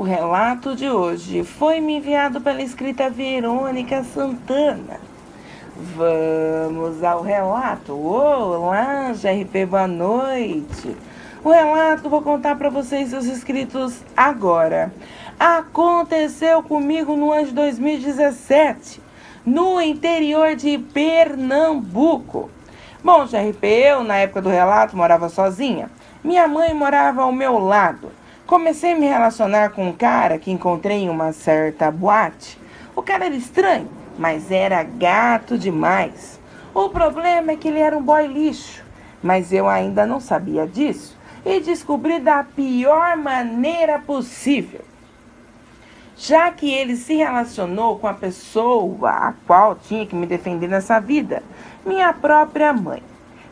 relato de hoje foi me enviado pela escrita Verônica Santana. Vamos ao relato. Olá, GRP, boa noite. O relato vou contar para vocês, seus inscritos, agora. Aconteceu comigo no ano de 2017, no interior de Pernambuco. Bom, GRP, eu, na época do relato, morava sozinha. Minha mãe morava ao meu lado. Comecei a me relacionar com um cara que encontrei em uma certa boate. O cara era estranho, mas era gato demais. O problema é que ele era um boy lixo, mas eu ainda não sabia disso e descobri da pior maneira possível. Já que ele se relacionou com a pessoa a qual tinha que me defender nessa vida, minha própria mãe.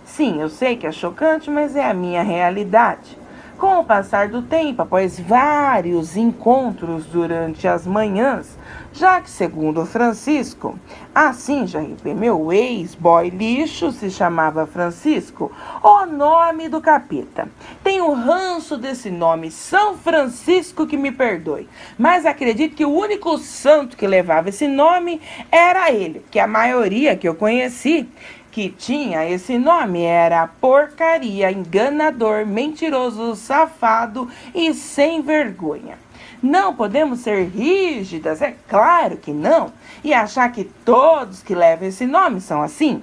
Sim, eu sei que é chocante, mas é a minha realidade. Com o passar do tempo, após vários encontros durante as manhãs, já que, segundo Francisco, assim, GRP, meu ex-boy lixo se chamava Francisco, o nome do capeta. Tenho ranço desse nome, São Francisco, que me perdoe, mas acredito que o único santo que levava esse nome era ele, que a maioria que eu conheci que tinha esse nome era porcaria, enganador, mentiroso, safado e sem vergonha. Não podemos ser rígidas, é claro que não, e achar que todos que levam esse nome são assim.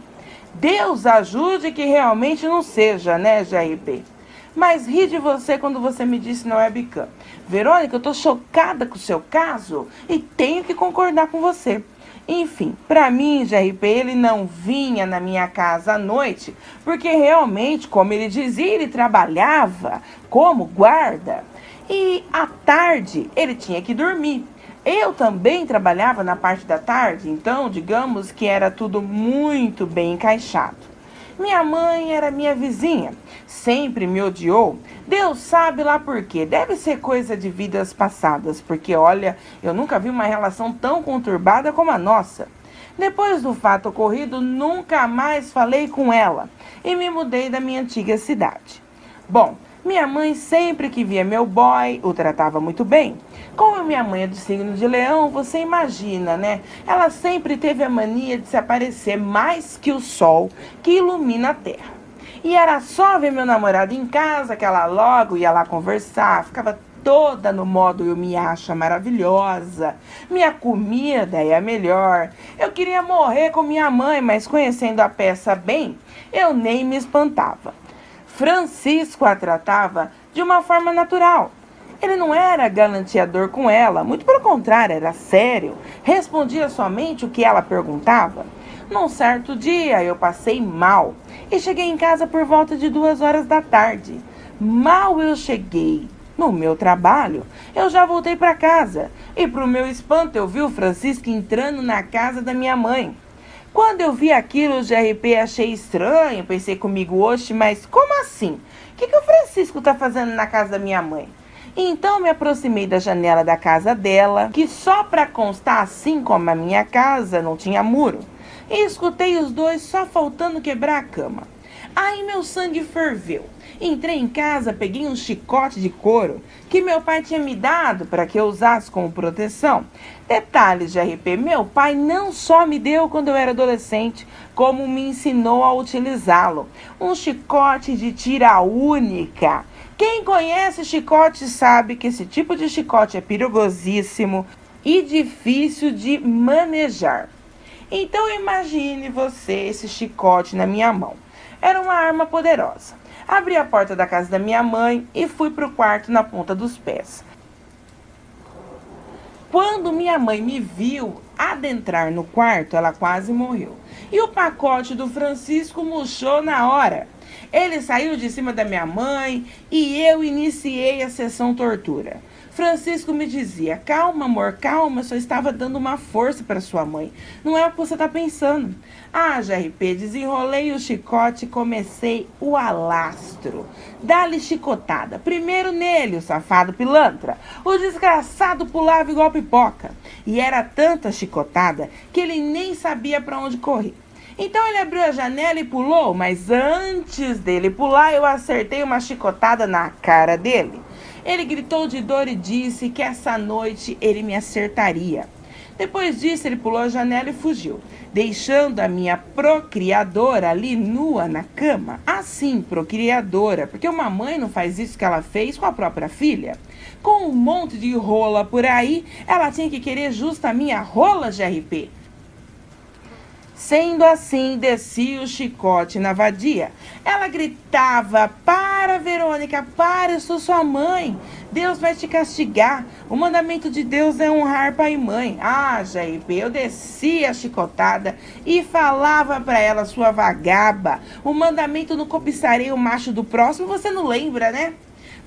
Deus ajude que realmente não seja, né, GRP? Mas ri de você quando você me disse na webcam. Verônica, eu tô chocada com o seu caso e tenho que concordar com você. Enfim, para mim, GRP, ele não vinha na minha casa à noite, porque realmente, como ele dizia, ele trabalhava como guarda. E à tarde, ele tinha que dormir. Eu também trabalhava na parte da tarde, então, digamos que era tudo muito bem encaixado. Minha mãe era minha vizinha, sempre me odiou. Deus sabe lá por quê. Deve ser coisa de vidas passadas, porque olha, eu nunca vi uma relação tão conturbada como a nossa. Depois do fato ocorrido, nunca mais falei com ela e me mudei da minha antiga cidade. Bom, minha mãe sempre que via meu boy, o tratava muito bem. Como minha mãe é do signo de Leão, você imagina, né? Ela sempre teve a mania de se aparecer mais que o sol que ilumina a terra. E era só ver meu namorado em casa que ela logo ia lá conversar, ficava toda no modo eu me acho maravilhosa, minha comida é a melhor. Eu queria morrer com minha mãe, mas conhecendo a peça bem, eu nem me espantava. Francisco a tratava de uma forma natural. Ele não era galanteador com ela, muito pelo contrário, era sério, respondia somente o que ela perguntava. Num certo dia eu passei mal e cheguei em casa por volta de 2 horas da tarde. Mal eu cheguei no meu trabalho, eu já voltei para casa e, para o meu espanto, eu vi o Francisco entrando na casa da minha mãe. Quando eu vi aquilo, o GRP, achei estranho, pensei comigo, oxe, mas como assim? O que o Francisco está fazendo na casa da minha mãe? Então me aproximei da janela da casa dela, que só para constar, assim como a minha casa, não tinha muro, e escutei os dois só faltando quebrar a cama. Aí meu sangue ferveu. Entrei em casa, peguei um chicote de couro que meu pai tinha me dado para que eu usasse como proteção. Detalhes, GRP, meu pai não só me deu quando eu era adolescente, como me ensinou a utilizá-lo. Um chicote de tira única. Quem conhece chicote sabe que esse tipo de chicote é perigosíssimo e difícil de manejar. Então imagine você esse chicote na minha mão. Era uma arma poderosa. Abri a porta da casa da minha mãe e fui para o quarto na ponta dos pés. Quando minha mãe me viu adentrar no quarto, ela quase morreu. E o pacote do Francisco murchou na hora. Ele saiu de cima da minha mãe e eu iniciei a sessão tortura. Francisco me dizia, calma amor, calma, eu só estava dando uma força para sua mãe. Não é o que você está pensando. Ah, GRP, desenrolei o chicote e comecei o alastro. Dá-lhe chicotada. Primeiro nele, o safado pilantra. O desgraçado pulava igual pipoca. E era tanta chicotada que ele nem sabia para onde correr. Então ele abriu a janela e pulou, mas antes dele pular, eu acertei uma chicotada na cara dele. Ele gritou de dor e disse que essa noite ele me acertaria. Depois disso, ele pulou a janela e fugiu, deixando a minha procriadora ali nua na cama. Assim, procriadora, porque uma mãe não faz isso que ela fez com a própria filha. Com um monte de rola por aí, ela tinha que querer justo a minha rola, GRP. Sendo assim, desci o chicote na vadia. Ela gritava: para, Verônica, para, eu sou sua mãe. Deus vai te castigar. O mandamento de Deus é honrar pai e mãe. Ah, GRP, eu desci a chicotada e falava para ela: sua vagaba, o mandamento não cobiçarei o macho do próximo, você não lembra, né?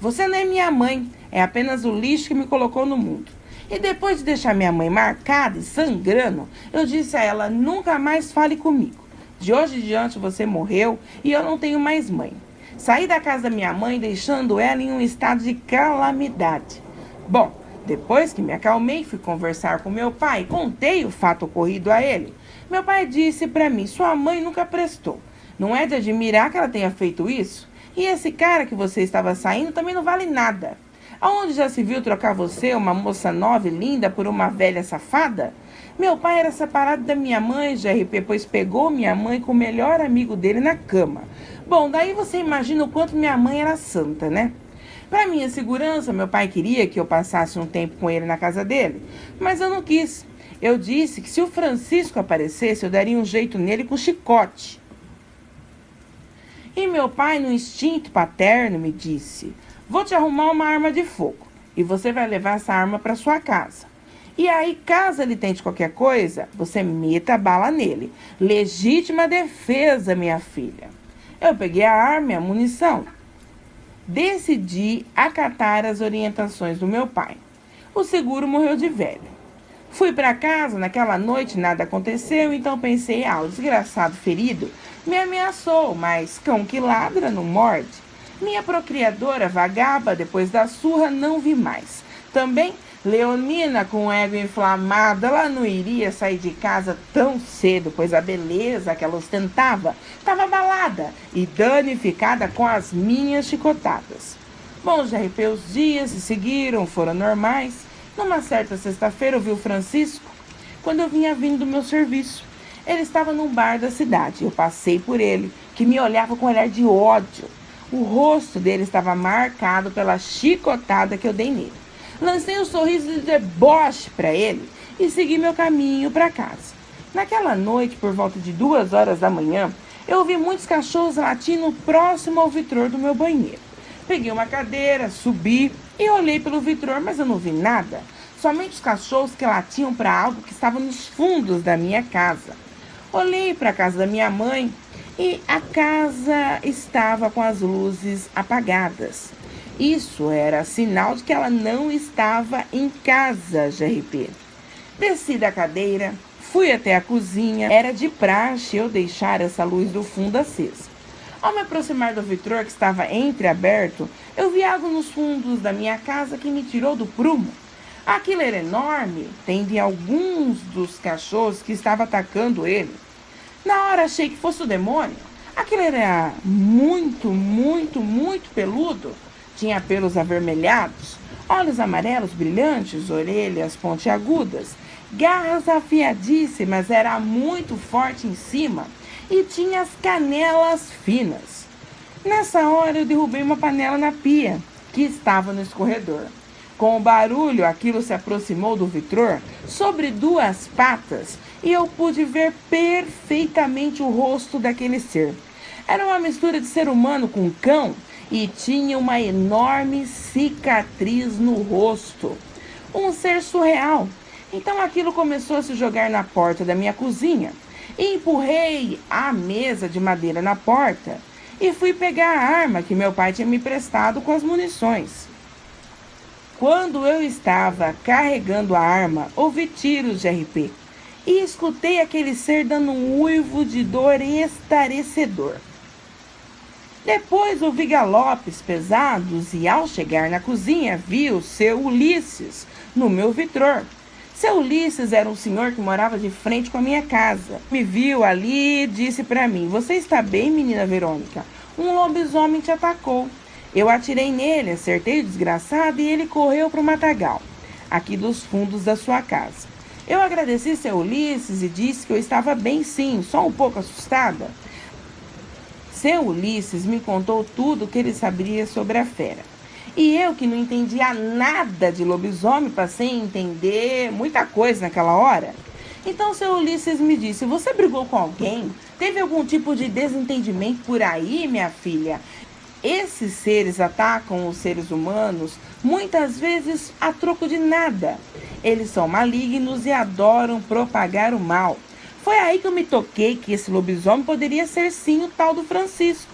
Você não é minha mãe, é apenas o lixo que me colocou no mundo. E depois de deixar minha mãe marcada e sangrando, eu disse a ela: nunca mais fale comigo. De hoje em diante você morreu e eu não tenho mais mãe. Saí da casa da minha mãe deixando ela em um estado de calamidade. Bom, depois que me acalmei, fui conversar com meu pai, contei o fato ocorrido a ele. Meu pai disse para mim: sua mãe nunca prestou. Não é de admirar que ela tenha feito isso? E esse cara que você estava saindo também não vale nada. Aonde já se viu trocar você, uma moça nova e linda, por uma velha safada? Meu pai era separado da minha mãe, GRP, pois pegou minha mãe com o melhor amigo dele na cama. Bom, daí você imagina o quanto minha mãe era santa, né? Para minha segurança, meu pai queria que eu passasse um tempo com ele na casa dele, mas eu não quis. Eu disse que se o Francisco aparecesse, eu daria um jeito nele com chicote. E meu pai, no instinto paterno, me disse: vou te arrumar uma arma de fogo e você vai levar essa arma para sua casa. E aí, caso ele tente qualquer coisa, você meta a bala nele. Legítima defesa, minha filha. Eu peguei a arma e a munição. Decidi acatar as orientações do meu pai. O seguro morreu de velho. Fui para casa, naquela noite nada aconteceu, então pensei: o desgraçado ferido me ameaçou, mas cão que ladra não morde. Minha procriadora vagaba, depois da surra, não vi mais. Também, Leonina, com o ego inflamado, ela não iria sair de casa tão cedo, pois a beleza que ela ostentava estava abalada e danificada com as minhas chicotadas. Bom, GRP, os dias se seguiram, foram normais. Numa certa sexta-feira, eu vi o Francisco quando eu vinha vindo do meu serviço. Ele estava num bar da cidade. Eu passei por ele, que me olhava com um olhar de ódio. O rosto dele estava marcado pela chicotada que eu dei nele. Lancei um sorriso de deboche para ele e segui meu caminho para casa. Naquela noite, por volta de 2 horas da manhã, eu ouvi muitos cachorros latindo próximo ao vitrô do meu banheiro. Peguei uma cadeira, subi e olhei pelo vitrô, mas eu não vi nada. Somente os cachorros que latiam para algo que estava nos fundos da minha casa. Olhei para a casa da minha mãe e a casa estava com as luzes apagadas. Isso era sinal de que ela não estava em casa, GRP. Desci da cadeira, fui até a cozinha. Era de praxe eu deixar essa luz do fundo acesa. Ao me aproximar do vitrô que estava entreaberto, eu vi algo nos fundos da minha casa que me tirou do prumo. Aquilo era enorme, tendo em alguns dos cachorros que estavam atacando ele. Na hora achei que fosse o demônio. Aquilo era muito peludo. Tinha pelos avermelhados, olhos amarelos brilhantes, orelhas pontiagudas, garras afiadíssimas, era muito forte em cima e tinha as canelas finas. Nessa hora eu derrubei uma panela na pia, que estava no escorredor. Com o barulho, aquilo se aproximou do vitrô sobre 2 patas e eu pude ver perfeitamente o rosto daquele ser. Era uma mistura de ser humano com cão e tinha uma enorme cicatriz no rosto. Um ser surreal. Então aquilo começou a se jogar na porta da minha cozinha. Empurrei a mesa de madeira na porta e fui pegar a arma que meu pai tinha me prestado com as munições. Quando eu estava carregando a arma, ouvi tiros, GRP, e escutei aquele ser dando um uivo de dor estarrecedor. Depois ouvi galopes pesados e, ao chegar na cozinha, vi o seu Ulisses no meu vitrô. Seu Ulisses era um senhor que morava de frente com a minha casa. Me viu ali e disse para mim: você está bem, menina Verônica? Um lobisomem te atacou. Eu atirei nele, acertei o desgraçado e ele correu para o matagal, aqui dos fundos da sua casa. Eu agradeci seu Ulisses e disse que eu estava bem sim, só um pouco assustada. Seu Ulisses me contou tudo o que ele sabia sobre a fera. E eu, que não entendia nada de lobisomem, passei a entender muita coisa naquela hora. Então seu Ulisses me disse: você brigou com alguém? Teve algum tipo de desentendimento por aí, minha filha? Esses seres atacam os seres humanos muitas vezes a troco de nada. Eles são malignos e adoram propagar o mal. Foi aí que eu me toquei que esse lobisomem poderia ser sim o tal do Francisco.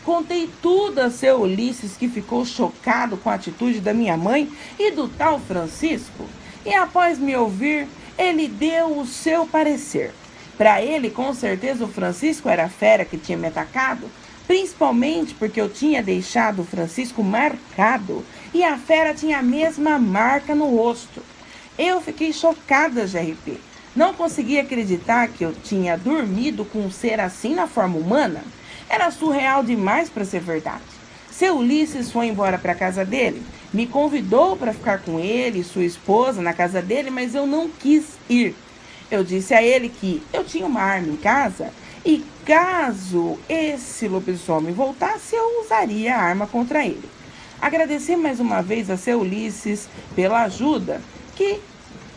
Contei tudo a seu Ulisses, que ficou chocado com a atitude da minha mãe e do tal Francisco. E após me ouvir, ele deu o seu parecer. Para ele, com certeza, o Francisco era a fera que tinha me atacado, principalmente porque eu tinha deixado o Francisco marcado e a fera tinha a mesma marca no rosto. Eu fiquei chocada, GRP. Não conseguia acreditar que eu tinha dormido com um ser assim na forma humana. Era surreal demais para ser verdade. Seu Ulisses foi embora para a casa dele, me convidou para ficar com ele e sua esposa na casa dele, mas eu não quis ir. Eu disse a ele que eu tinha uma arma em casa e caso esse lobisomem voltasse, eu usaria a arma contra ele. Agradeci mais uma vez a seu Ulisses pela ajuda, que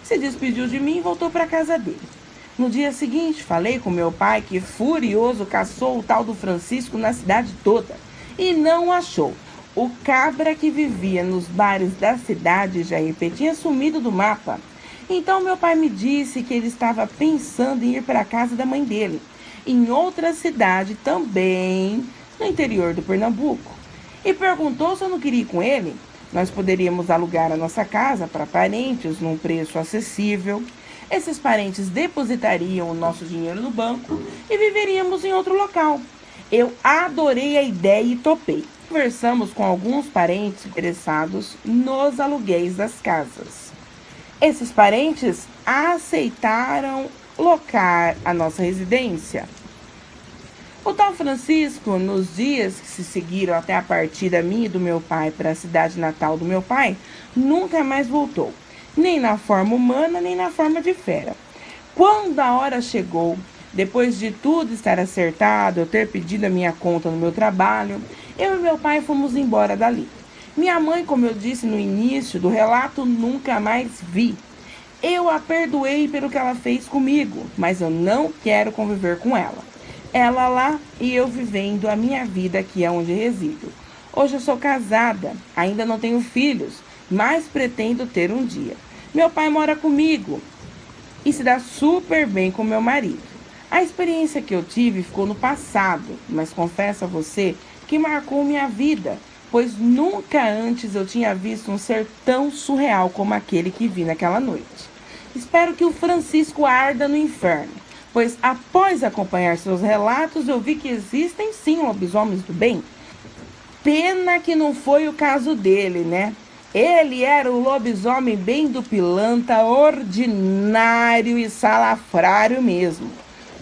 se despediu de mim e voltou para a casa dele. No dia seguinte, falei com meu pai, que furioso caçou o tal do Francisco na cidade toda e não achou. O cabra que vivia nos bares da cidade, GRP, tinha sumido do mapa. Então meu pai me disse que ele estava pensando em ir para a casa da mãe dele, em outra cidade também, no interior do Pernambuco. E perguntou se eu não queria ir com ele. Nós poderíamos alugar a nossa casa para parentes num preço acessível. Esses parentes depositariam o nosso dinheiro no banco e viveríamos em outro local. Eu adorei a ideia e topei. Conversamos com alguns parentes interessados nos aluguéis das casas. Esses parentes aceitaram locar a nossa residência. O tal Francisco, nos dias que se seguiram até a partida minha e do meu pai para a cidade natal do meu pai, nunca mais voltou, nem na forma humana, nem na forma de fera. Quando a hora chegou, depois de tudo estar acertado, eu ter pedido a minha conta no meu trabalho, eu e meu pai fomos embora dali. Minha mãe, como eu disse no início do relato, nunca mais vi. Eu a perdoei pelo que ela fez comigo, mas eu não quero conviver com ela. Ela lá e eu vivendo a minha vida aqui onde resido. Hoje eu sou casada, ainda não tenho filhos, mas pretendo ter um dia. Meu pai mora comigo e se dá super bem com meu marido. A experiência que eu tive ficou no passado, mas confesso a você que marcou minha vida, pois nunca antes eu tinha visto um ser tão surreal como aquele que vi naquela noite. Espero que o Francisco arda no inferno, pois após acompanhar seus relatos eu vi que existem sim lobisomens do bem. Pena que não foi o caso dele, né? Ele era o lobisomem bem do pilantra, ordinário e salafrário mesmo.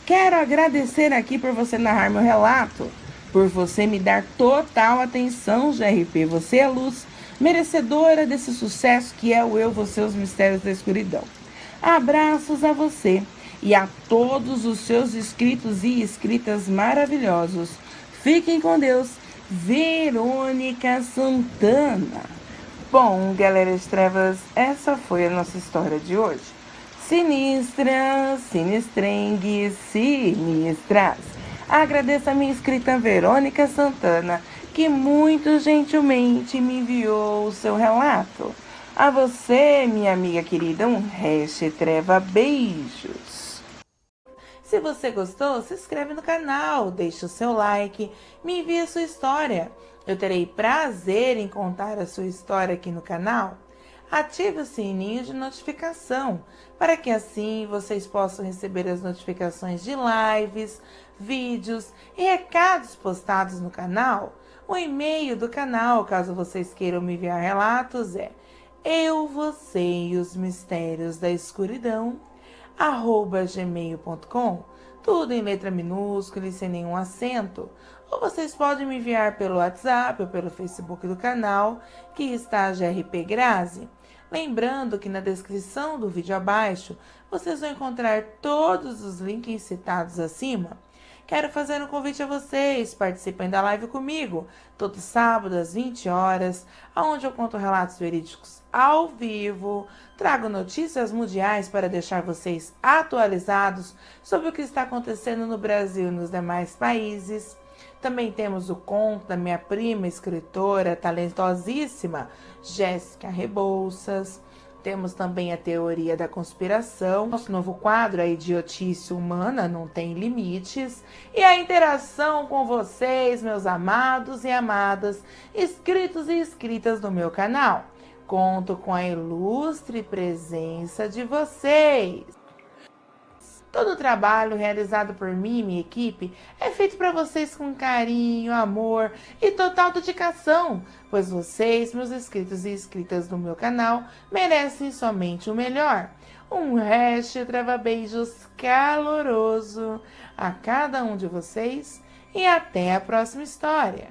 Quero agradecer aqui por você narrar meu relato, por você me dar total atenção, GRP. Você é a luz merecedora desse sucesso que é o Eu, Você, os Mistérios da Escuridão. Abraços a você e a todos os seus inscritos e inscritas maravilhosos. Fiquem com Deus. Verônica Santana. Bom, galera de trevas, essa foi a nossa história de hoje. Sinistra, sinistrengue, sinistras. Agradeço a minha inscrita Verônica Santana, que muito gentilmente me enviou o seu relato. A você, minha amiga querida, um hash treva beijos. Se você gostou, se inscreve no canal, deixa o seu like, me envie a sua história. Eu terei prazer em contar a sua história aqui no canal. Ative o sininho de notificação, para que assim vocês possam receber as notificações de lives, vídeos e recados postados no canal. O e-mail do canal, caso vocês queiram me enviar relatos, é eu, você e os mistérios da escuridão, @gmail.com, tudo em letra minúscula e sem nenhum acento. ou vocês podem me enviar pelo WhatsApp ou pelo Facebook do canal, que está a GRP Grazi. Lembrando que na descrição do vídeo abaixo, vocês vão encontrar todos os links citados acima. Quero fazer um convite a vocês, participem da live comigo, todo sábado às 20 horas, onde eu conto relatos verídicos ao vivo, trago notícias mundiais para deixar vocês atualizados sobre o que está acontecendo no Brasil e nos demais países. Também temos o conto da minha prima, escritora talentosíssima, Jéssica Rebouças. Temos também a teoria da conspiração, nosso novo quadro, a idiotice humana não tem limites, e a interação com vocês, meus amados e amadas, inscritos e inscritas do meu canal. Conto com a ilustre presença de vocês. Todo o trabalho realizado por mim e minha equipe é feito para vocês com carinho, amor e total dedicação, pois vocês, meus inscritos e inscritas do meu canal, merecem somente o melhor. Um resto trava-beijos caloroso a cada um de vocês e até a próxima história.